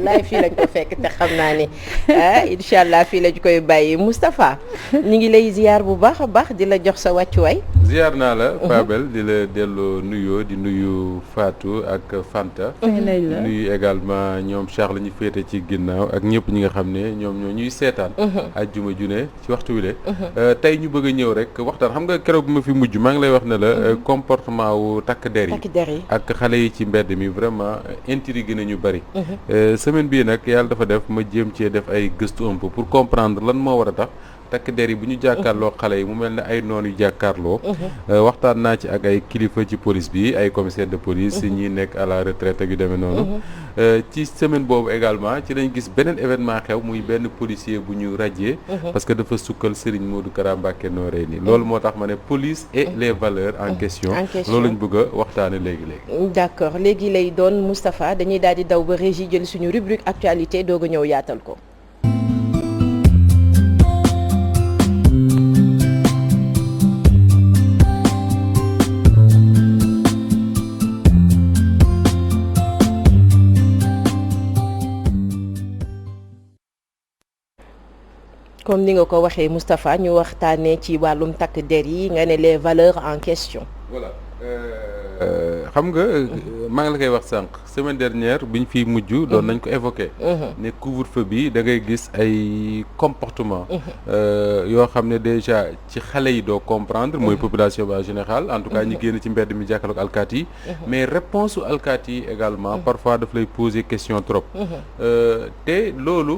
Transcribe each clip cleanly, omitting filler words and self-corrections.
wallaay fii lañ ko fekk te xam naa ni incha allah fii lañ koy bàyyi Moustapha ñu ngi lay ziar bu baax a baax di la jox sa wàccuwaay. ziar naa la Fabel di la delloo nuyoo di nuyu Fatou ak Fanta. nuyu également ñoom Charles ñu féete ci ginnaaw ak ñëpp ñi nga xam ne ñoom ñoo ñuy seetaan. ajjuma june ci waxtu wi de tey ñu bëgg a ñëw rek waxtaan xam nga keroog bi ma fi mujj maa ngi lay wax ne la comportement wu takk der yi ak xale yi ci mbedd mi vraiment intrigué na ñu bari. semaine bii nag yàlla dafa def ma jéem cee def ay gëstu un peu pour comprendre lan moo war a tax takk der yi bu ñu jàkkaarloo xale yi mu mel ne ay noon yu jàkkaarloo. waxtaan naa ci ak ay kilifa ci police bi ay commissaire de police ñi nekk à la retraite ak yu demee noonu. ci semaine boobu également ci lañ gis beneen événement xew muy benn policier bu ñu radié. parce que dafa sukkal Serigne Modou Kara Mbacké Noreyni loolu moo tax ma ne police et les valeurs en question. loolu lañ bëgg a waxtaane léegi. d'accord léegi lay doon Moustapha dañuy daal di daw ba régie jël suñu rubrique actualité doog a ñëw yaatal ko. comme ni nga ko waxee Moustapha ñu waxtaanee ci wàllum takk der yi nga ne les valeurs en question. voilà xam nga maa ngi la koy wax sànq semaine dernière biñ fi mujj doon nañ ko évoqué. ne couvre-feu bi da ngay gis ay comportement yoo xam ne déjà ci xale yi doo comprendre mooy population bi en général en tout cas ñi génn ci mbedd mi jàkkaarloog alkaati yi mais réponse u alkaati yi également parfois daf lay poser question trop te loolu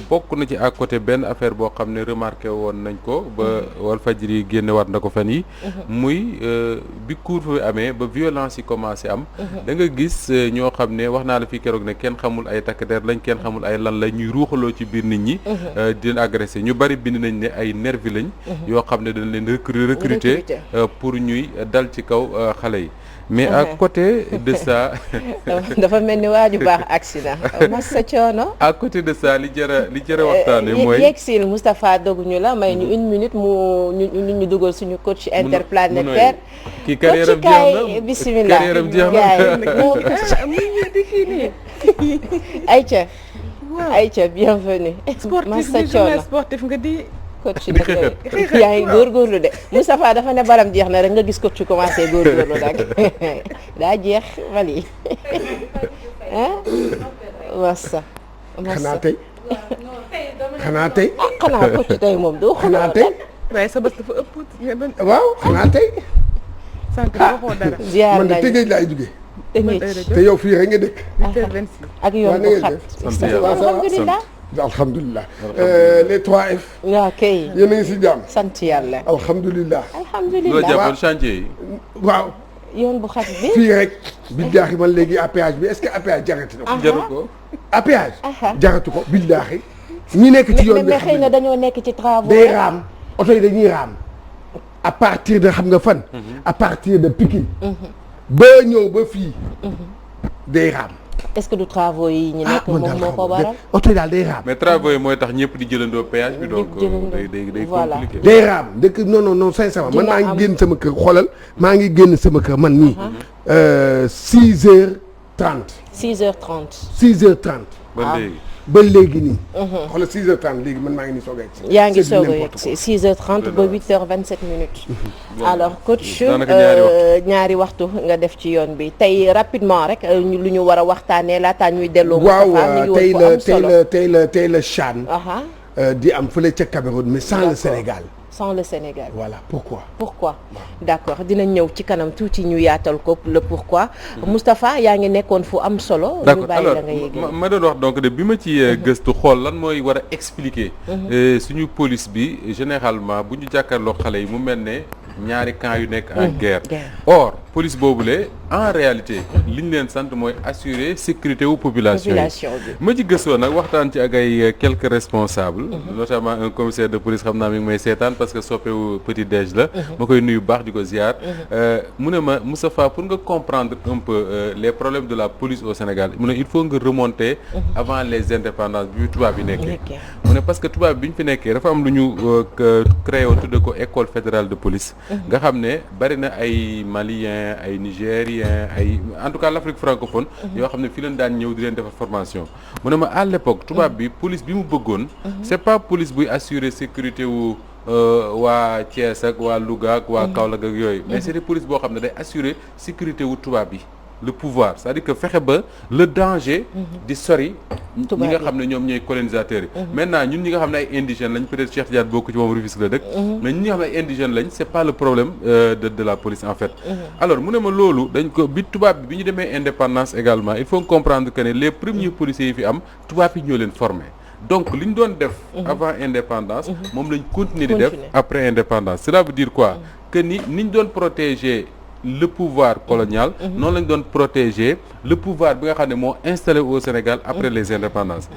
bokk na ci à côté benn affaire boo xam ne remarqué woon nañ ko ba Walfadjri génne waat na ko fan yi muy bi couvre-feu bi amee ba violence yi commencé am da nga gis ñoo xam ne wax naa la fii keroog ne kenn xamul ay takk der lañ kenn xamul ay lan la ñuy ruuxaloo ci biir nit ñi di leen agressé ñu bari bind nañ ne ay nervi lañ yoo xam ne dañ leen recruter pour ñuy dal ci kaw xale yi mais à côté de ça dafa mel ni waaju baax accident massa coono à côté de ça li jëra waxtaane mooy yegsil Moustapha doguñu la may ñu une minute mu ñu dugal suñu coach interplanétaire kii carrière am jeex na bismillah carrière am jeex na Aïcha bienvenue sportif nga di coach yaa ngi góorgóorlu de Moustapha dafa ne baram jeex na rek nga gis coach ci commencé góorgóorlu nag daa jeex wali wassa xanaa tey coach tey moom doo xanaa tey waaye sa bés dafa ëpp waaw xanaa tey sànq waxoo dara ziar man de Tëngéej laay jugee Tëngéej te yow fii rek nga dëkk 8h26 ak yoon bu xat alhamdulilah les 3F. waaw kay. yéen a ngi si jàmm. sant yàlla. alhamdulilah. alhamdulilah loo jàppoon chantier yi. waaw. yoon bu xat bi. fii rek. billaahi man léegi APH bi est-ce que APH jaratu na ko. jaru ko. APH. jaratu ko billaahi. ñi nekk ci yoon bi mais xëy na dañoo nekk ci travaux. day raam oto yi dañuy raam. à partir de xam nga fan. à partir de Pikine. ba ñëw ba fii. day raam. est-ce que du travaux yi ñu nekk moom moo ko waral. oto yi daal day raam. mais travaux yi mooy tax ñëpp di jëlandoo péage bi donc day compliqué. day raam dëkk non sincèrement man maa ngi génn sama kër xoolal maa ngi génn sama kër man nii. 6h30. 6h30. 6h30. ba léegi. ba léegi nii. xoolal 6h30 léegi man maa ngi nii soog a yegg si. yaa ngi soog a yegg si 6h30 ba 8h27 minutes. alors coach ñaari waxtu nga def ci yoon bi tey rapidement rek lu ñu war a waxtaanee laataa ñuy delloo. waaw tey la CHAN. di am fële ca Cameroun mais sans le Sénégal. sans le Sénégal. voilà pourquoi. d'accord dinañ ñëw ci kanam tuuti ñu yaatal ko le pourquoi. Moustapha yaa ngi nekkoon fu am solo. d'accord ñu bàyyi alors la nga yéeg ma doon wax donc de bi ma ci gëstu xool lan mooy war a expliquer. suñu police bi généralement bu ñu jàkkaarloo xale yi mu mel ne ñaari camp yu nekk en guerre. or police boobule en réalité li ñu leen sant mooy assurer sécurité wu population yi. ma ci gëstoo nag waxtaan ci ak ay quelques responsables. notamment un commissaire de police xam naa mi ngi may seetaan parce que soppewu petit déj la. ma koy nuyu baax di ko ziar. mu ne ma Moustapha pour nga comprendre un peu les problèmes de la police au Sénégal mu ne il faut nga remonter avant les indépendances bi tubaab yi nekkee. mu ne parce que tubaab bi ñu fi nekkee dafa am lu ñu créé woon tudde ko école fédérale de police. nga xam ne bari na ay Maliens ay Nigériens ay en tout cas l'Afrique francophone yoo xam ne fi leen daan ñëw di leen defar formation mu ne ma à l'époque tubaab bi police bi mu bëggoon c'est pas police buy assurer sécurité wu waa Thiès ak waa Louga ak waa Kaolack ak yooyu mais c'est des police boo xam ne day assurer sécurité wu tubaab bi le pouvoir c'est-à-dire que fexe ba le danger di sori ñi nga xam ne ñoom ñooy colonisateurs yi maintenant ñun ñi nga xam ne ay indigènes lañ peut-être Cheikh Tidiane bokk ci moom Rufisque la dëkk mais ñun ñi nga xam ne ay indigènes lañ c'est pas le problème de la police en fait alors mu ne ma loolu dañ ko bi tubaab bi ñu demee indépendance également il faut comprendre que ne les premiers policiers yi fi am tubaab yi ñoo leen formé donc li ñu doon def avant indépendance moom lañ continuer di def après indépendance cela veut dire quoi que ni ñu doon protéger le pouvoir colonial noonu lañ doon protéger le pouvoir bi nga xam ne moo installé au Sénégal après les indépendances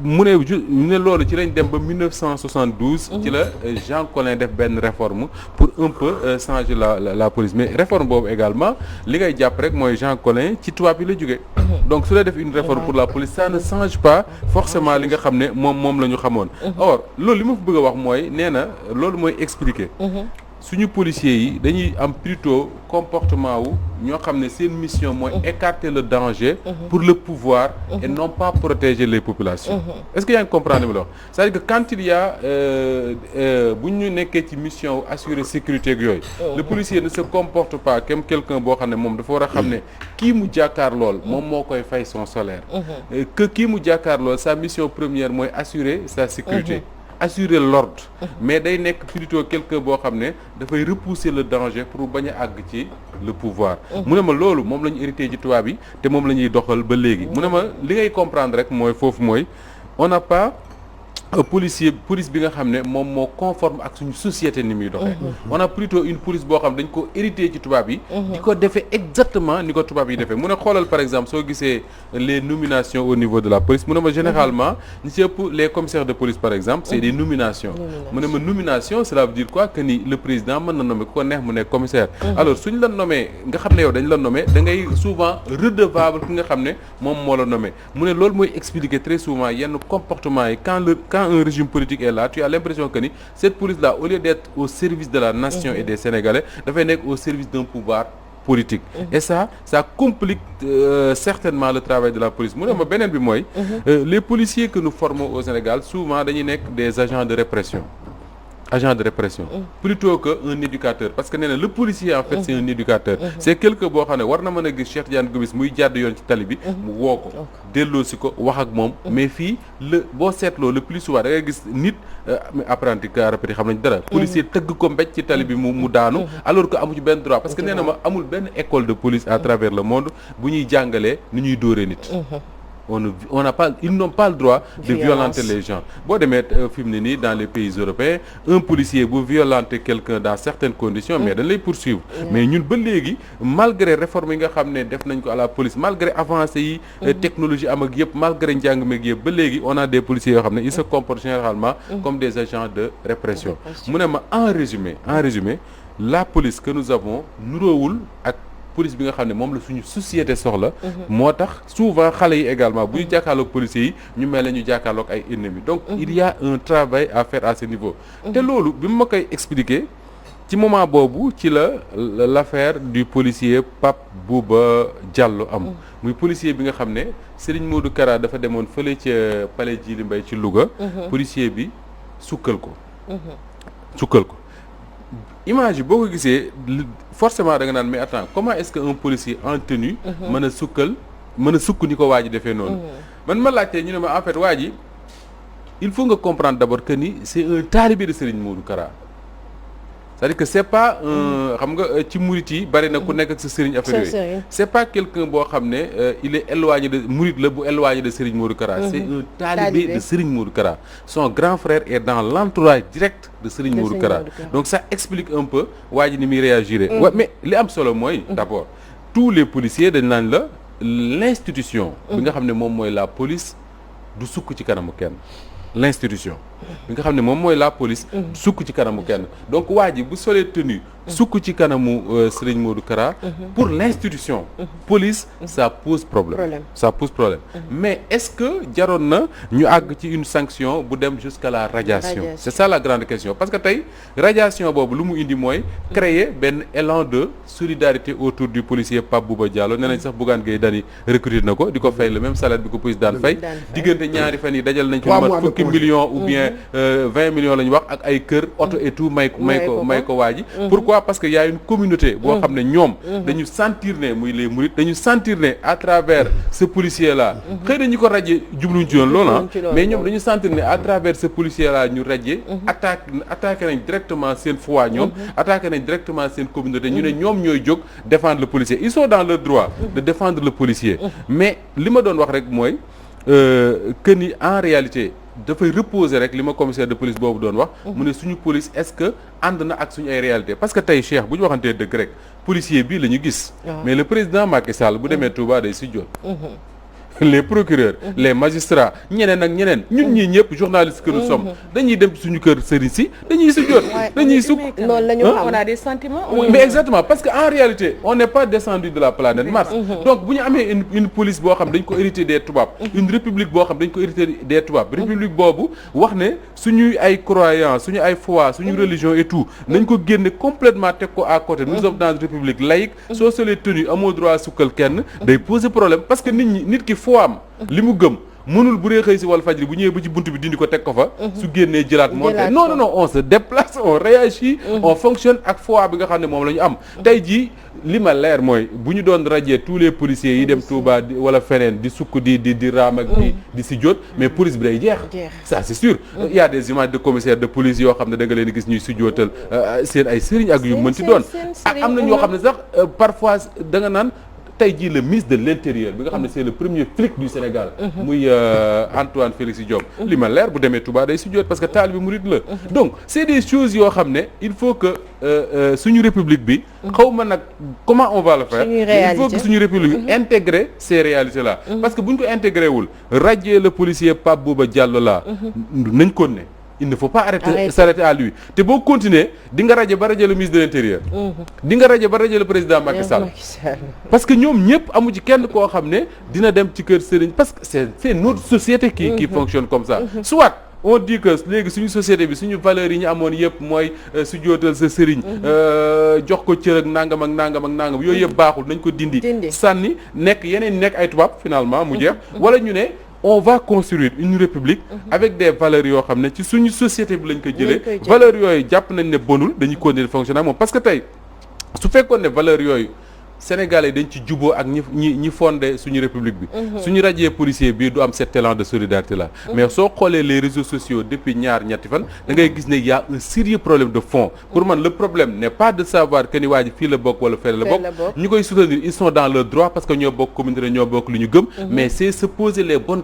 mu ne loolu ci lañ dem ba 1972 ci la Jean Collin def benn réforme pour un peu changer la police mais réforme boobu également li ngay jàpp rek mooy Jean Collin ci tubaab yi la jógee donc su lay def une réforme pour la police ça ne change pas forcément li nga xam ne moom la ñu xamoon or loolu li ma fa bëgg a wax mooy nee na loolu mooy expliquer suñu policiers yi dañuy am plutôt comportement wu ñoo xam ne seen mission mooy écarter le danger pour le pouvoir et non pas protéger les populations est-ce que yaa ngi comprendre li ma la wax c'est-à-dire que quand il y a bu ñu nekkee ci mission assurer sécurité ak yooyu le policier ne se comporte pas comme quelqu'un boo xam ne moom dafa war a xam ne kii mu jàkkaar lool moom moo koy fay son salaire que kii mu jàkkaar lool sa mission première mooy assurer sa sécurité assurer l'ordre mais day nekk plutôt quelqu'un boo xam ne dafay repousser le danger pour bañ a àgg ci le pouvoir mu ne ma loolu moom la ñu hérité ci tubaab yi te moom la ñuy doxal ba léegi mu ne ma li ngay comprendre rek mooy foofu mooy on n'a pas police bi nga xam ne moom moo conforme ak suñu société ni muy doxee on a plutôt une police boo xam dañ ko hérité ci tubaab yi di ko defee exactement ni ko tubaab yi defee mu ne xoolal par exemple soo gisee les nominations au niveau de la police mu ne ma généralement ñi ci ëpp les commissaires de police par exemple c'est des nominations mu ne ma nomination cela veut dire quoi que ni le président mën na nommer ku ko neex mu nekk commissaire alors suñ la nommé nga xam ne yow dañ la nommé da ngay souvent redevable ki nga xam ne moom moo la nommé mu ne loolu mooy expliquer très souvent yenn comportement yi quand un régime politique est là tu as l'impression que ni cette police-là au lieu d'être au service de la nation et des Sénégalais dafay nekk au service d'un pouvoir politique et ça complique certainement le travail de la police mu ne ma beneen bi mooy les policiers que nous formons au Sénégal souvent dañuy nekk des agents de répression plutôt que un éducateur parce que nee na le policier en fait c'est un éducateur c'est quelqu'un boo xam ne war na mën a gis Cheikh Tidiane Gomis muy jàdd yoon ci tali bi mu woo ko delloosi ko wax ak moom mais fii boo seetloo le plus souvent da ngay gis nit apprenti car rapide xam nañ dara policier tëgg ko mbéj ci tali bi mu daanu alors que amu ci benn droit parce que nee na ma amul benn école de police à travers le monde bu ñuy jàngalee ni ñuy dóoree nit on n'a pas ils n'ont pas le droit de violenter les gens boo demee fi mu ne nii dans les pays européens un policier bu violenter quelqu'un dans certaines conditions mais dañ lay poursuivre mais ñun ba léegi malgré réforme yi nga xam ne def nañ ko à la police malgré avancées yi technologie am ak yëpp malgré njàng meeg yëpp ba léegi on a des policiers yoo xam ne ils se comportent généralement comme des agents de répression mu ne ma en résumé la police que nous avons nuroowul ak police bi nga xam ne moom la suñu société soxla moo tax souvent xale yi également bu ñu jàkkaarloog policiers yi ñu mel ne ñu jàkkaarloog ay ennemis donc il y a un travail à faire à ce niveau te loolu bi ma koy expliquer ci moment boobu ci l'affaire du policier Pape Bouba Diallo am muy policier bi nga xam ne Serigne Modou Kara dafa demoon fële ca palais Djily Mbaye ci Louga policier bi sukkal ko image yi boo ko gisee forcément da nga naan mais attends comment est-ce que un policier en tenue mën a sukk ni ko waa ji defee noonu man ma laajtee ñu ne ma en fait waa ji il faut nga comprendre d'abord que ni c'est un talibé de Serigne Modou Kara c'est-à-dire que c'est pas xam nga ci murit yi bari na ku nekk ak sa Serigne affaire yooyu c'est pas quelqu'un boo xam ne il est éloigné de murit la bu éloigné de Serigne Modou Kara c'est un talibé de Serigne Modou Kara son grand frère est dans l'entourage direct de Serigne Modou Kara donc ça explique un peu waa ji ni muy réagir mais li am solo mooy d'abord tous les policiers dañ naan la l'institution bi nga xam ne moom mooy la police du sukk ci kanamu kenn l'institution bi nga xam ne moom mooy la police sukk ci kanamu kenn donc waa ji bu solee tenue sukk ci kanamu Serigne Modou Kara pour l'institution police ça pose problème mais est-ce que jaroon na ñu àgg ci une sanction bu dem jusqu'à la radiation c'est ça la grande question parce que tey radiation boobu lu mu indi mooy créer benn élan de solidarité autour du policier Pape Bouba Diallo nee nañ sax Bougane Gueye Dany recruter na ko di ko fay le même salaire bi ko police daan fay diggante ñaari fan yi dajal nañ ci lu mat fukki millions ou bien 20 millions la ñu wax ak ay kër auto et tout may ko waa ji pourquoi parce que y a une communauté boo xam ne ñoom dañu sentir ne muy les mourides dañu sentir ne à travers ce policier là xëy na ñu ko rajee jubluñ ci yoon loolu mais ñoom dañu sentir ne à travers ce policier là ñu rajee attaqué nañ directement seen foi ñoom attaqué nañ directement seen communauté ñu ne ñoom ñooy jóg défendre le policier ils sont dans leur droit de défendre le policier mais li ma doon wax rek mooy que ni en réalité dafay reposer rek li ma commissaire de police boobu doon wax mu ne suñu police est-ce que ànd na ak suñu ay réalité parce que tey Cheikh bu ñu waxantee dëgg rek policier bii la ñu gis mais le président Macky Sall bu demee Touba day si jot les procureurs les magistrats ñeneen ak ñeneen ñun ñii ñëpp journalistes que nous sommes dañuy dem suñu kër sëriñ si dañuy si jot dañuy sukk loolu la ñu xam on a des sentiments mais exactement parce que en réalité on n'est pas descendu de la planète Mars donc bu ñu amee une police boo xam dañ ko hérité des tubaab une république boo xam dañ ko hérité des tubaab république boobu wax ne suñuy ay croyants suñu ay foi suñu religion et tout nañ ko génne complètement teg ko à côté nous sommes dans une république laïque soo solee tenue amoo droit sukkal kenn day poser problème parce que nit ki am li mu gëm mënul bu dee xëy si Walfadjri bu ñëwee ba ci buntu bi dindi ko teg ko fa su génnee jëlaat monté non on se déplace on réagit on fonctionne ak foi bi nga xam ne moom la ñu am tey jii li ma leer mooy bu ñu doon radier tous les policiers yi dem Touba wala feneen di sukk di raam ak di si jot mais police bi day jeex ça c'est sûr il y a des images de commissaires de police yoo xam ne da nga leen di gis ñuy si jootal seen ay sëriñ ak yu mën ci doon ak am na ñoo xam ne sax parfois da nga naan tey jii le ministre de l'intérieur bi nga xam ne c'est le premier flic du Sénégal muy Antoine Félix Diome li ma leer bu demee Touba day sujjóot parce que taal bi murid la donc c'est des choses yoo xam ne il faut que suñu république bi xaw ma nag comment on va le faire il faut que suñu république bi intégrer ces réalités là parce que bu ñu ko intégré wul radier le policier Pape Bouba Diallo là nañ ko ne il ne faut pas s'arrêter à lui te boo continuer di nga rajo ba rajo le ministre de l'intérieur di nga rajo ba rajo le président Macky Sall parce que ñoom ñëpp amu ci kenn koo xam ne dina dem ci kër sëriñ parce que c'est notre société qui fonctionne comme ça soit on dit que léegi suñu société bi suñu valeurs yi ñu amoon yëpp mooy su jootal sa sëriñ jox ko cër ak nangam yooyu yëpp baaxul nañ ko dindi sànni nekk yeneen nekk ay tubaab finalement mu jeex wala ñu ne on va construire une république avec des valeurs yoo xam ne ci suñu société bi lañ ko jëlee valeurs yooyu jàpp nañ ne bonul dañuy continuer de fonctionner moom parce que tey su fekkoon ne valeurs yooyu Sénégalais dañ ci juboo ak ñi fondé suñu république bi suñu radier policier bi du am cet élan de solidarité là mais soo xoolee les réseaux sociaux depuis ñetti fan da ngay gis ne y a un sérieux problème de fond pour man le problème n'est pas de savoir que ni waa ji fii la bokk wala fee la bokk ñu koy soutenir ils sont dans leur droit parce que ñoo bokk communauté ñoo bokk lu ñu gëm mais c'est se poser les bonnes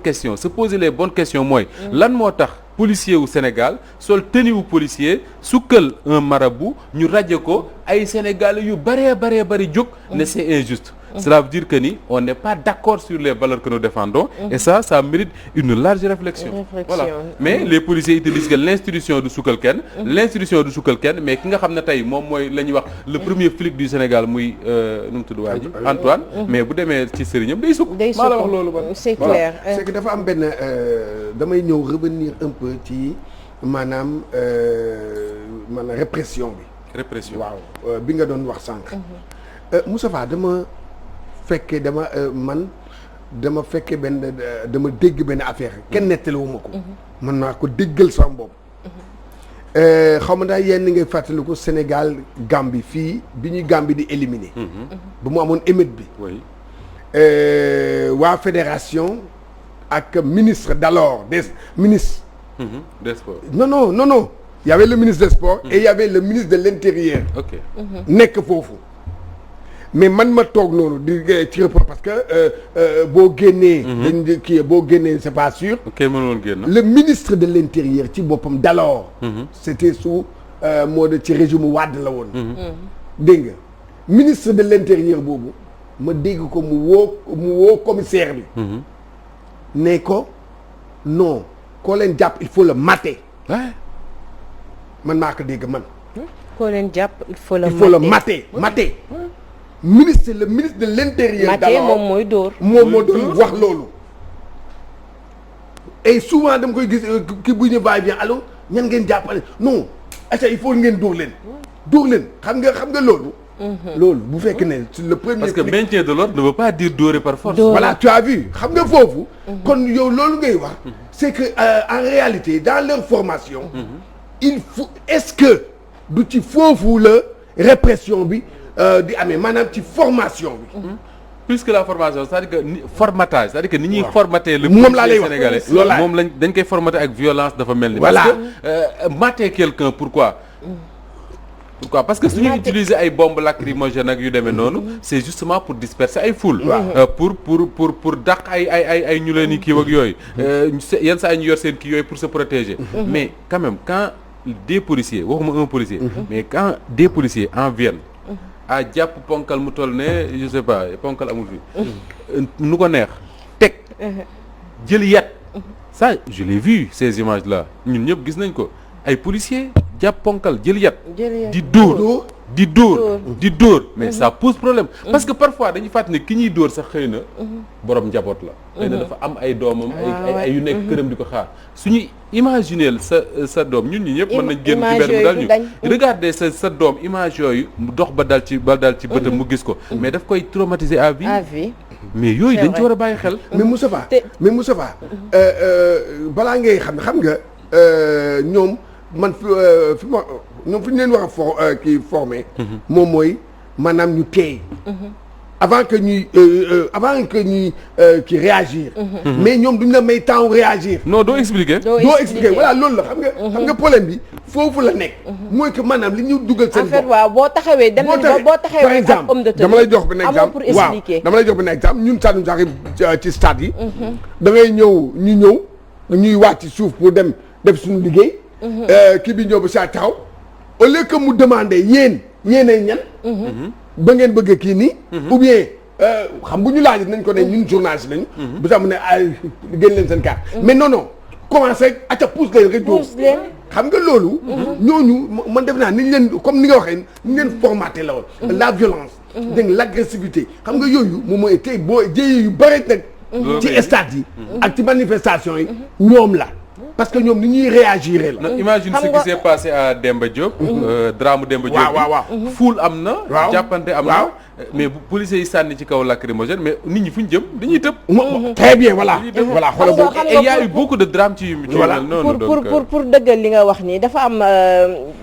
questions mooy lan moo tax policier wu Sénégal sol tenue wu policier sukkal un marabout ñu raje ko ay Sénégalais yu bëree jóg ne c'est injuste cela veut dire que ni on n'est pas d'accord sur les valeurs que nous défendons et ça mérite une large réflexion voilà mais les policiers ils te disent que l'institution du sukkal kenn mais ki nga xam ne tey moom mooy la ñuy wax le premier flic du Sénégal muy nu mu tudd waa ji Antoine mais bu demee ci sëriñam day sukk maa la wax loolu ba c'est clair c'est que dafa am benn damay ñëw revenir un peu ci maanaam répression waaw bi nga doon wax sànq Moustapha dama fekkee dama dégg benn affaire kenn nettaliwuma ko mën naa ko déggal sama bopp xaw ma daal yenn ngay fàttaliku Sénégal Gambie fii bi ñuy Gambie di éliminer ba mu amoon émeute bi waa fédération ak ministre d'alors des ministres des sports non il y avait le ministre des sports et il y avait le ministre de l'intérieur nekk foofu mais man ma toog noonu di ci rapport parce que boo génnee dañ kii boo génnee c'est pas sûr le ministre de l'intérieur ci boppam d'alors c'était sous moo de ci régime Wade la woon dégg nga ministre de l'intérieur boobu ma dégg ko mu woo commissaire bi ne ko non koo leen jàpp il faut le mater man maa ko dégg man. koo leen jàpp il faut le mater. ministre le ministre de l'intérieur. mater moom mooy dóor. moom moo doon wax loolu. et souvent dama koy gis ki bu ñu va bien allo ñan ngeen jàppale non acca il faut ngeen dóor leen. xam nga loolu. loolu bu fekk ne le premier. parce que maintien de l'ordre ne veut pas dire dóore par force. voilà tu as vu xam nga foofu. kon yow loolu ngay wax. c'est que en réalité dans leur formation. il faut est-ce que du ci foofu la répression bi di amee maanaam ci formation bi. plus que la formation c'est-à-dire que formatage c'est-à-dire que ni ñuy formater le moom laa lay wax sénégalais moom dañ koy formater ak violence dafa mel ni. voilà parce que mater quelqu'un pourquoi parce que su ñuy utiliser ay bombes lacrymogènes ak yu demee noonu c'est justement pour disperser ay foules. pour dàq ay ñu leen di kii ak yooyu. yenn saa ñu yor seen kii yooyu pour se protéger. mais quand même quand des policiers waxuma un policier. mais quand des policiers en viennent. jàpp ponkal mu toll ne je sais pas ponkal amul fi. nu ko neex teg. jël yat. ça je l'ai vu ces images là ñun ñëpp gis nañ ko ay policiers. jàpp ponkal jël yat di dóor mais ça pose problème parce que parfois dañuy fàttali ne ki ñuy dóor sax xëy na borom njaboot la xëy na dafa am ay doomam ay yu nekk këram di ko xaar suñu imaginer sa doom ñun ñi ñëpp mën nañ génn ci benn mu dal ñu regarder sa doom image yooyu mu dox ba dal ci bëtam mu gis ko mais daf koy traumatiser à vie mais yooyu dañ ci war a bàyyi xel mais Moustapha balaa ngay xam nga ñoom man fi ma ñoom fi ñu leen war a former moom mooy maanaam ñu teey avant que ñuy ki réagir mais ñoom duñ la may temps réagir non doo expliquer voilà loolu la xam nga problème bi foofu la nekk mooy que maanaam li ñu dugal seen bopp waaw boo taxawee dem nañu boo taxawee par exemple dama lay jox benn exemple waaw dama lay jox benn exemple ñun ça nous arrive ci stade yi da ngay ñëw ñuy wàcc suuf pour dem def suñu liggéey kii bi ñëw ba saa taxaw au lieu que mu demander yéenay ñan ba ngeen bëgg kii nii ou bien xam bu ñu laaj nañ ko ne ñun journaliste lañu bu sax mu ne ay génn leen seen carte mais non commencé acca pousse leen rek dóor xam nga loolu ñooñu man def naa niñ leen comme ni nga waxee ni leen formaté la woon la violence dégg nga l'agressivité xam nga yooyu moom mooy tey boo jéye yu bëri nag ci stade yi ak ci manifestation yi ñoom la parce que ñoom ni ñuy réagir la. imagine ce qui s'est passé à Demba Diop. drame Demba Diop. waaw foule am na. jàppante am na. mais bu policiers yi sànni ci kaw lacrymogène mais nit ñi fu ñu jëm dañuy tëb. très bien voilà. xoolal boobu et il y a eu beaucoup de drames ci voilà noonu donc pour dëggal li nga wax nii dafa am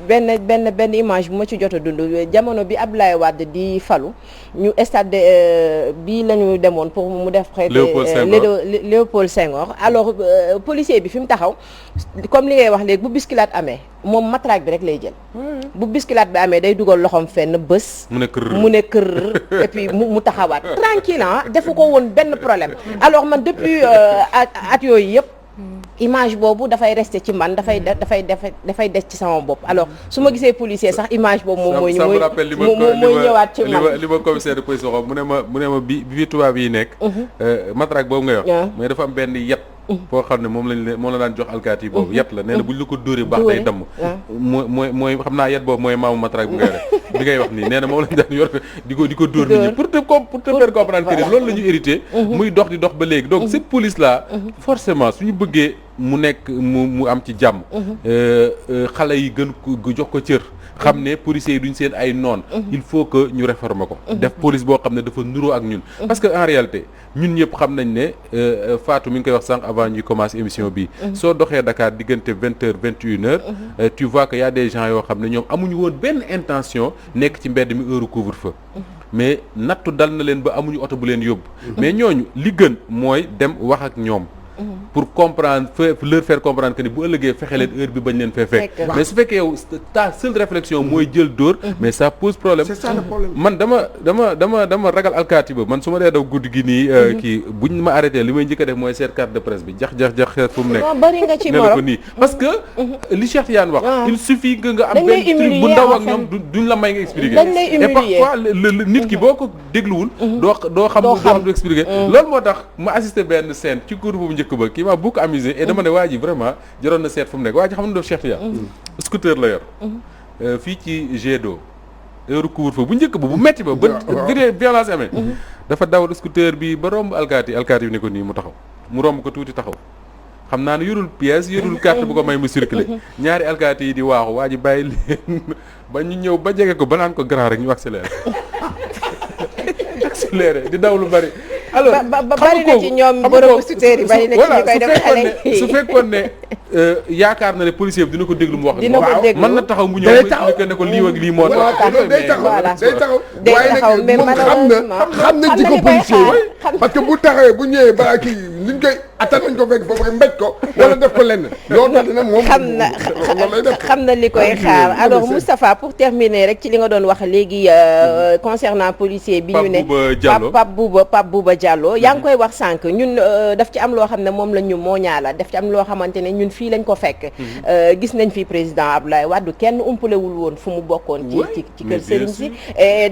benn image bu ma ci jot a dund jamono bi Abdoulaye Wade di falu ñu stade bii la ñu demoon pour mu def près de Léopold Senghor alors policier bi fi mu taxaw comme li ngay wax léegi bu bousculade amee moom matraque bi rek lay jël bu bousculade bi amee day dugal loxoom fenn bës mu ne kër et puis mu taxawaat tranquille defu ko woon benn problème alors man depuis at yooyu yëpp image boobu dafay rester ci man dafay des ci sama bopp alors su ma gisee policier sax image boobu moom mooy ñëwaat ci man li ma commissaire de police waxoon mu ne ma bi tubaab yi nekk matraque boobu ngay wax mais dafa am benn yet foo xam ne moom la daan jox alkaati yi boobu yet la nee na buñ la ko dóoree baax day damm mooy xam naa yet boobu mooy maamu matraque bi ngay wax nii nee na moom lañ daan yor di ko dóor nit ñi pour te faire comprendre que loolu la ñu hérité muy dox di dox ba léegi donc cette police là forcément suñu bëggee mu nekk mu am ci jàmm xale yi gën ko jox ko cër xam ne policiers yi duñ seen ay noon il faut que ñu réformer ko def police boo xam ne dafa nuroo ak ñun parce que en réalité ñun ñëpp xam nañ ne Fatou mi ngi koy wax sànq avant ñuy commencer émission bi soo doxee Dakar diggante 20h 21h tu vois que y a des gens yoo xam ne ñoom amuñu woon benn intention nekk ci mbedd mi heure couvre-feu mais nattu dal na leen ba amuñu oto bu leen yóbbu mais ñooñu li gën mooy dem wax ak ñoom pour comprendre leur faire comprendre que ni bu ëllëgee fexe leen heure bi bañ leen fee fekk mais su fekkee yow ta seule réflexion mooy jël dóor mais ça pose problème c'est ça le problème man dama ragal alkaati ba man su ma dee daw guddi gi nii kii buñ ma arrêté li may njëkk a def mooy seet carte de presse bi jax fu mu nekk bari nga ci ne la ko nii parce que li Cheikh Tidiane wax il suffit que nga am benn truc bu ndaw ak ñoom duñ la may nga expliquer et parfois nit ki boo ko dégluwul doo xam du expliquer loolu moo tax ma assisté benn scène ci cours bu njëkk njëkk ba kii m'a beaucoup amusé et dama ne waa ji vraiment jaroon na seet fu mu nekk waa ji xam na def Cheikh Tidiane scooter la yor fii ci G2 heure couvre-feu bu njëkk ba bu metti ba violence amee dafa dawal scooter bi ba romb alkaati bi ne ko nii mu taxaw mu romb ko tuuti taxaw xam naa ne yorul pièce yorul carte bu ko may mu circuler ñaari alkaati yi di waaxu waa ji bàyyi leen ba ñu ñëw ba jege ko ba naan ko grand rek ñu accéléré di daw lu bari alors ba bari na ci ñoom borom scooter yi bari na ci ñu koy def xale su fekkoon ne yaakaar na ne policier bi dina ko déglu mu wax dina ko déglu mën na taxaw mu ñëw expliqué ne ko lii ak lii moo tax day taxaw waaye nag moom xam na jikko policier yi parce que bu taxawee bu ñëwee balaa kii liñ koy attan nañ ko fekk foofu rek mbéj ko wala def ko lenn loolu tax dina moom xam na li koy xaar alors Moustapha pour terminer rek ci li nga doon wax léegi concernant policier bi ñu ne Pape Bouba Diallo yaa ngi koy wax sànq ñun daf ci am loo xam ne moom la ñu mooñaala daf ci am loo xamante ne ñun fii lañ ko fekk gis nañ fi président Abdoulaye Wade kenn umpalewul woon fu mu bokkoon ci kër sëriñ si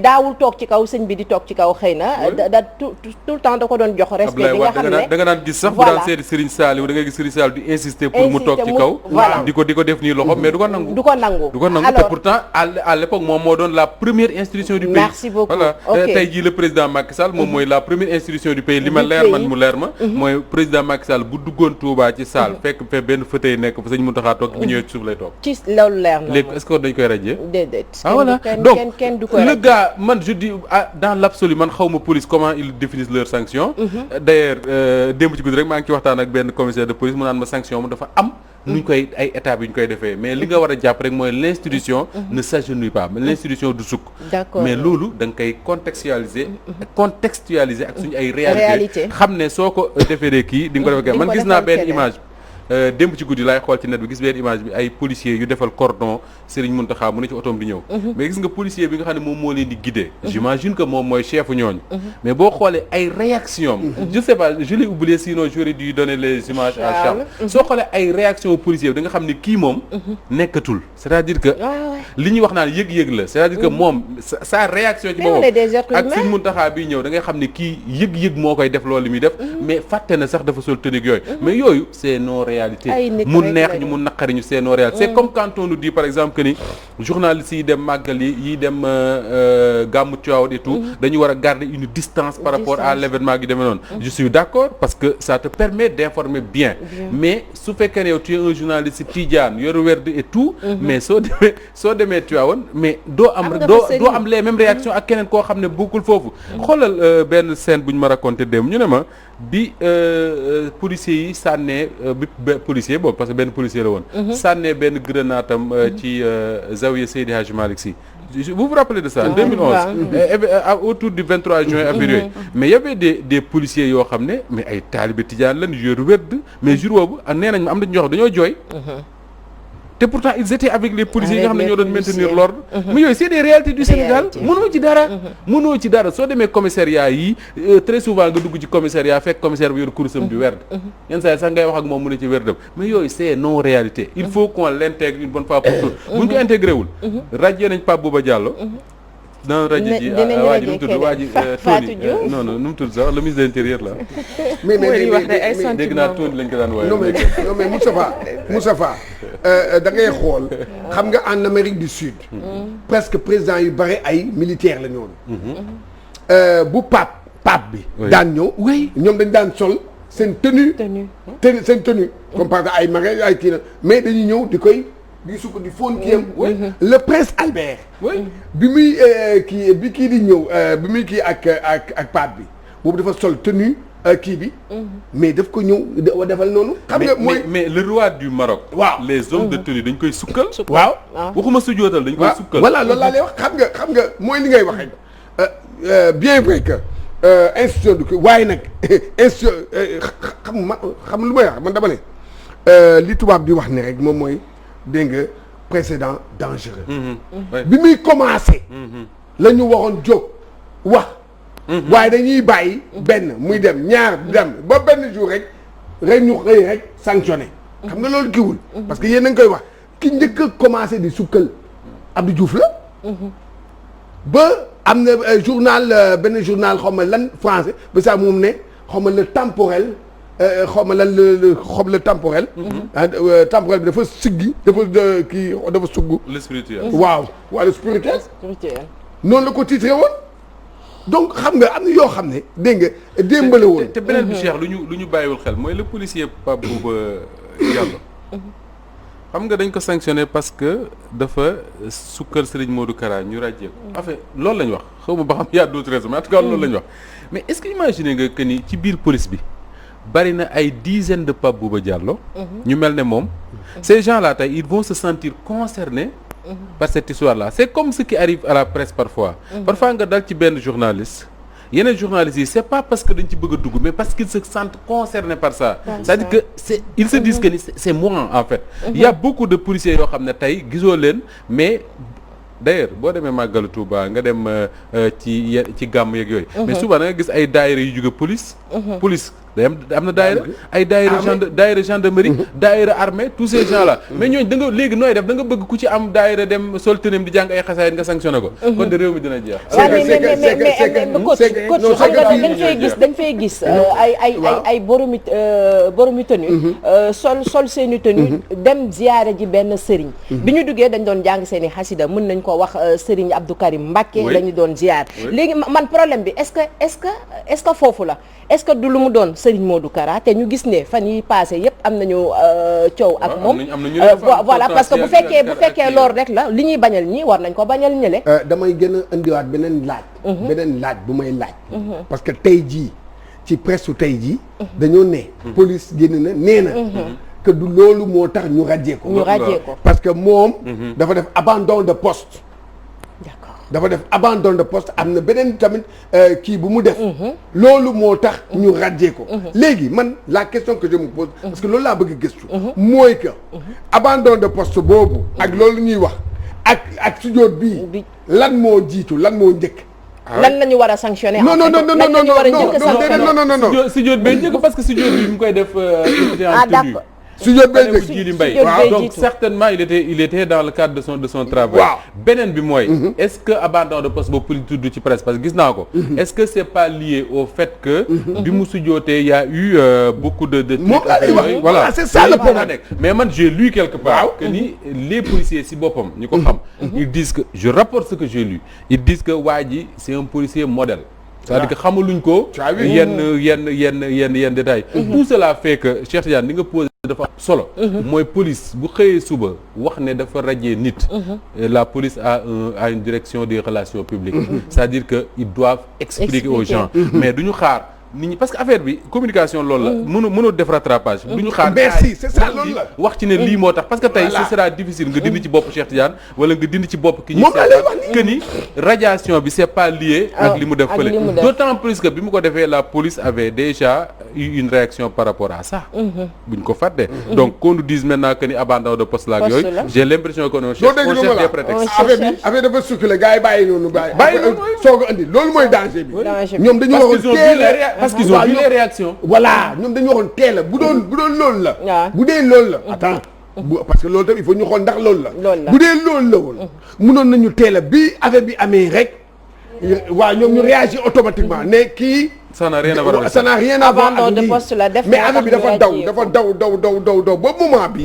daawul toog ci kaw sëñ bi di toog ci kaw xëy na da tout le temps da ko doon jox respect bi nga xam ne da nga naan gis sax bu daan seeti Serigne Saliou da ngay gis Serigne Saliou di insister pour mu toog ci kaw di ko def nii loxo mais du ko nangu te pourtant à l'époque moom moo doon la première institution du pays. Merci beaucoup. Voilà tey jii le président Macky Sall moom mooy la première institution du pays li ma leer man mu leer ma mooy président Macky Sall bu duggoon Touba ci salle fekk fe benn fauteuil nekk fa sëñ Mountakha toog bu ñëwee ci suuf lay toog ci loolu leer na léegi est-ce que dañ koy rajee déedéet voilà donc le gars man je dis dans l'absolu man xaw ma police comment ils définissent leurs sanctions d'ailleurs démb ci guddi rek maa ngi ci waxtaan ak benn commissaire de police mu naan ma sanction mu dafa am nuñ koy ay étapes yu ñu koy defee mais li nga war a jàpp rek mooy l'institution ne s'agenouille pas mais l'institution du sukk mais loolu da nga koy contextualiser ak suñu ay réalité xam ne soo ko defee kii di nga ko defee man gis naa benn image démb ci guddi laay xool ci net bi gis benn image bi ay policiers yu defal cordon Serigne Mountakha mu ne ci otoom di ñëw mais gis nga policier bi nga xam ne moom moo leen di guider j'imagine que moom mooy chefu ñooñu mais boo xoolee ay réaction je sais pas je l'ai oublié sinon j'aurais dû donner les images à Charles soo xoolee ay réaction policier bi da nga xam ne kii moom nekkatul c'est-à-dire que li ñuy wax naan yëg-yëg la c'est-à-dire que moom sa réaction ci boppam ak Serigne Mountakha bi ñëw da ngay xam ne kii yëg-yëg moo koy def loolu li muy def mais fàtte na sax dafa sol tenue yooyu mais yooyu c'est non mu neex ñu mu naqari ñu seen réalité c'est comme quand on nous dit par exemple que ni journalistes yi dem màggal yi dem gàmmu Tivaouane et tout dañu war a garder une distance par rapport à l'événement gi demee noonu je suis d'accord parce que ça te permet d'informer bien mais su fekkee ne yow tu es un journaliste tidiane yoru werd et tout mais soo demee Tivaouane mais doo am les mêmes réactions ak keneen koo xam ne bokkul foofu xoolal benn scène bu ñu ma raconté dem ñu ne ma bi policiers yi sànnee policier boobu parce que benn policier la woon sànnee benn grenaatam ci Zawiya Seydi Hadji Malick Sy vous vous rappelez de ça en 2011 autour du 23 juin affaire yooyu mais y avait des policiers yoo xam ne mais ay taalibe tijaan lan yoru wedd mais jour boobu nee nañ ma am nañ ñoo xam dañoo jooy te pourtant ils étaient avec les policiers yi nga xam ne ñoo doon maintenir l'ordre mais yooyu c'est des réalités du Sénégal mënoo ci dara soo demee commissariat yi très souvent nga dugg ci commissariat fekk commissaire bi yor kurusam di werd yenn saa yi sax ngay wax ak moom mu ne ci werdam mais yooyu c'est non réalité il faut qu'on l'intègre une bonne fois pour toutes bu ñu ko intégré wul rajee nañ Pape Bouba Diallo dans rajo ji waa ji nu mu tudd waa ji Tony non nu mu tudd sax le ministre de l'intérieur là mais dégg naa Tony lañ ko daan wooye non mais Moustapha da ngay xool xam nga en Amérique du Sud presque président yu bari ay militaires la ñu woon bu pape bi daan ñëw ñoom dañ daan sol seen tenue comme par exemple ay marais ay kii na mais dañuy ñëw di koy di sukk di fóon kiyam le prince Albert bi muy kii di ñëw bi muy kii ak pape bi boobu dafa sol tenue kii bi mais daf ko ñëw defal noonu xam nga mooy mais le roi du Maroc waaw les hommes de tenue dañ koy sukkal waaw waxuma sujootal dañ koy sukkal voilà loolu laa lay wax xam nga mooy li ngay wax rek bien vrai que institution du ko waaye nag institution xam lu may wax man dama ne li tubaab di wax ne rek moom mooy dégg nga précédent dangereux bi muy commencé la ñu waroon jóg wax waaye dañuy bàyyi benn muy dem ñaar dem ba benn jour rek ñu xëy rek sanctionné xam nga loolu kiwul parce que yéen a ngi koy wax ki njëkk a commencé di sukkal Abdou Diouf la ba am na journal benn journal xaw ma lan français ba sax moom ne xaw ma le temporel xaw ma lan la temporel. Temporel bi dafa siggi dafa sugg. le spirituel. waaw le spirituel. noonu la ko titré woon. donc xam nga am na yoo xam ne dégg nga démbale woon. te beneen bi Cheikh lu ñu bàyyiwul xel mooy le policier Pape Bouba Diallo. xam nga dañ ko sanctionné parce que dafa sukkal Serigne Modou Kara ñu ràjjee ko. en fait loolu la ñu wax xaw ma ba xam y a d'autres raisons mais en tout cas loolu la ñu wax mais est-ce que imaginer nga que ni ci biir police bi bari na ay dizaines de Pape Bouba Diallo. ñu mel ne moom. ces gens-là tey ils vont se sentir concernés. par cette histoire-là c'est comme ce qui arrive à la presse parfois. parfois nga dal ci benn journaliste. yeneen journalistes yi c'est pas parce que dañ ci bëgg a dugg mais parce qu'ils se sentent concernés par ça. c'est-à-dire que ils se disent que ni c'est moi en fait. il y a beaucoup de policiers yoo xam ne tey gisoo leen mais d'ailleurs boo demee Màggalu Touba nga dem ci gàmm yeeg yooyu. mais souvent da nga gis ay daayira yu jóge police. police day am na daayira ay daayira gendarmerie daayira armée tous ces gens là mais ñooñu da nga léegi nooy def da nga bëgg ku ci am daayira dem sol tëneem di jàng ay xasaayit nga sanctionné ko kon de réew mi dina jeex. dañ fay gis ay boromi tenue sol seeni tenue dem ziyaare ji benn sëriñ bi ñu duggee dañ doon jàng seeni xasida mën nañ ko wax sëriñ Abdou Karim Mbacké lañu doon ziyaar léegi man problème bi est-ce que foofu la est-ce que du lu mu doon Serigne Modou Kara te ñu gis ne fan yi passé yépp am nañu coow ak moom voilà parce que bu fekkee loolu rek la li ñuy bañal ñi war nañ ko bañal ñële damay gën a indiwaat beneen laaj bu may laaj parce que tey jii ci presse su tey jii dañoo ne police génn na nee na que du loolu moo tax ñu radier ko parce que moom dafa def abandon de poste dafa def abandon de poste am na beneen tamit kii bu mu def loolu moo tax ñu radier ko léegi man la question que je me pose parce que loolu laa bëgg gëstu mooy que abandon de poste boobu ak loolu ñuy wax ak sujjóot bii lan moo jiitu lan moo njëkk lan la ñu war a sanctionner non sujjóot bee njëkk parce que sujjóot bi mu koy def d'accord sujjóot bee njëkk Djily Mbaye donc certainement il était dans le cadre de son travail beneen bi mooy est-ce que abandon de poste boobu pour tudd ci presse parce que gis naa ko est-ce que c'est pas lié au fait que bi mu sujjóotee y a eu beaucoup de trucs voilà c'est ça le problème mais man j'ai lu quelque part que ni les policiers si boppam ñi ko xam ils disent que je rapporte ce que j'ai lu ils disent que waa ji c'est un policier modèle c'est-à-dire que xamaluñ ko yenn détails tout cela fait que Cheikh Tidiane li nga posé dafa solo mooy police bu xëyee suba wax ne dafa radier nit la police a une direction des relations publiques c'est-à-dire que ils doivent expliquer aux gens mais duñu xaar nit ñi parce que affaire bi communication loolu la mënoo def rattrapage du ñu xaar merci c'est ça loolu la wax ci ne lii moo tax parce que tey ce sera difficile nga dindi ci bopp Cheikh Tidiane wala nga dindi ci bopp ki ñu seet que ni radiation bi c'est pas lié ak li mu def fële d'autant plus que bi mu ko defee la police avait déjà eu une réaction par rapport à ça buñ ko fàtte donc qu'on nous dise maintenant que ni abandon de poste laak yooyu j'ai l'impression que on cherche des prétextes affaire dafa circuler gars yi bàyyi noonu soog a andi loolu mooy danger bi ñoom dañu parce qu'ils ont vu les réactions. voilà ñoom dañu waxoon teel a bu doon loolu la. bu dee loolu la. attends parce que loolu tamit il faut ñu xool ndax loolu la. bu dee loolu la woon. mënoon nañu teel a bi affaire bi amee rek. waaw ñoom ñu réagir automatiquement ne kii. ça n'a rien à voir ça n'a rien à voir abandon de poste la def mais affaire bi dafa daw ba moment bi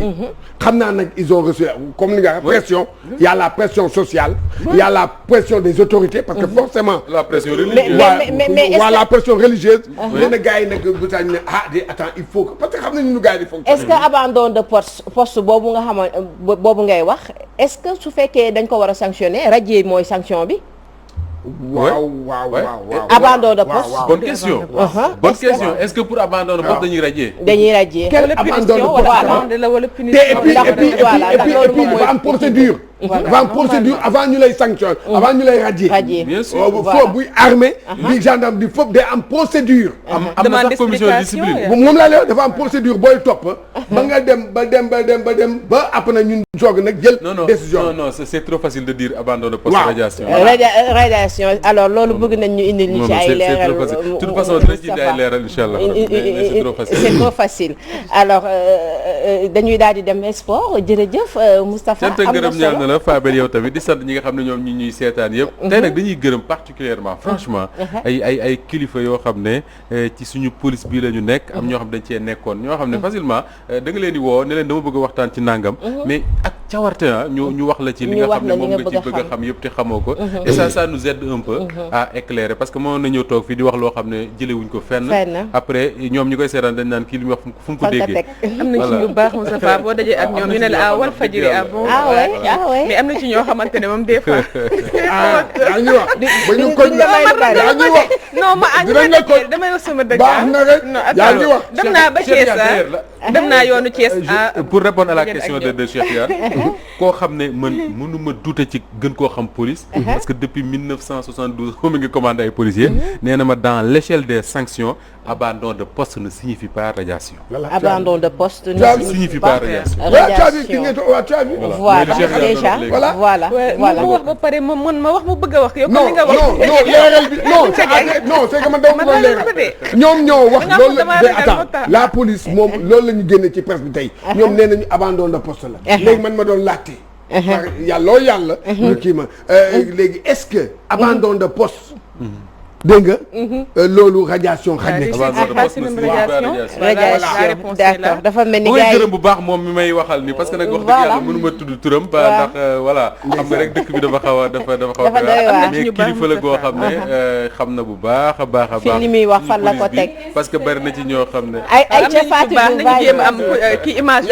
xam naa nag ils ont reçu comme ni nga pression il y a la pression sociale il y a la pression des autorités parce que forcément la pression religieuse mais la pression religieuse nee na gars yi nag bu tax ne de attends il faut que parce que xam nañu nu gars yi di fonctionner est-ce que abandon de poste boobu nga xamoon boobu ngay wax est-ce que su fekkee dañ ko war a sanctionner radier mooy sanction bi waaw abandon de poste bonne question bonne question est-ce que pour abandon de poste dañuy radier quel abandon de poste et puis dafa am procédure dafa am procédure avant ñu lay sanctionner avant ñu lay radier bien sûr foofu buy armée bi gendarme di foofu day am procédure am na sax commission de discipline moom laa lay dafa am procédure booy topp ba nga dem ba après ñun soog nag jël décision non c'est trop facile de dire abandon de poste radiation alors loolu bëgg nañ ñu indil ñu ci ay leeral de toute façon dinañ ci indi ay leeral inchallah c'est trop facile alors dañuy daal di dem sport jërëjëf Moustapha. am na solo gërëm ñaan na la Fabel yow tamit di sant ñi nga xam ne ñoom ñi ñuy seetaan yëpp. tey nag dañuy gërëm particulièrement franchement ay kilifa yoo xam ne ci suñu police bii la ñu nekk. am ñoo xam dañ cee nekkoon ñoo xam ne facilement da nga leen di woo ne leen dama bëgg a waxtaan ci nangam. mais ak cawarte na ñu wax la ci li nga xam ne moom nga ci bëgg a xam yëpp te xamoo ko. et ça nous aide un peu à éclairer parce que mënoon na ñëw toog fii di wax loo xam ne jëlewuñ ko fenn. après ñoom ñi koy seetaan dañ naan kii li muy wax fu mu ko déggee. am na ci ñu baax Moustapha boo dajee ak ñoom ñu ne la Walf Fadjri bon mais am na ci ñoo xamante ne moom des fois yaa ngi wax ba ñu ko yaa ngi wax non ma damay wax sama dëgg baax na rek yaa ngi wax dem naa ba Thiès dem naa yoonu Thiès pour répondre à la question de Cheikh Yane koo xam ne man mënuma douter ci gën koo xam police parce que depuis 1972 moom mi ngi commandé ay policiers nee na ma dans l'échelle des sanctions abandon de poste ne signifie pas radiation. Abandon de poste ne signifie pas radiation. Voilà déjà voilà. mu wax ba pare ma wax mu bëgg a wax yow comme li nga wax. non leeral bi non c'est que man dama bëggoon leeral ñoom ñoo wax loolu attends la police moom loolu la ñu génne ci presse bi tey ñoom nee nañu abandon de poste la léegi man ma doon laajte yàlla nga kii ma léegi est-ce que abandon de poste dégg nga loolu radiation xaj na radiation d'accord dafa mel ni gars yi gërëm bu baax moom mi may waxal ni parce que nag wax dëgg yàlla mënuma tudd turam ba ndax voilà xam nga rek dëkk bi dafa xaw a mais kilifa la goo xam ne xam na bu baax a baax fi li muy wax fan la ko teg parce que bari na ci ñoo xam ne ay ca Fatou nañu jéem am kii image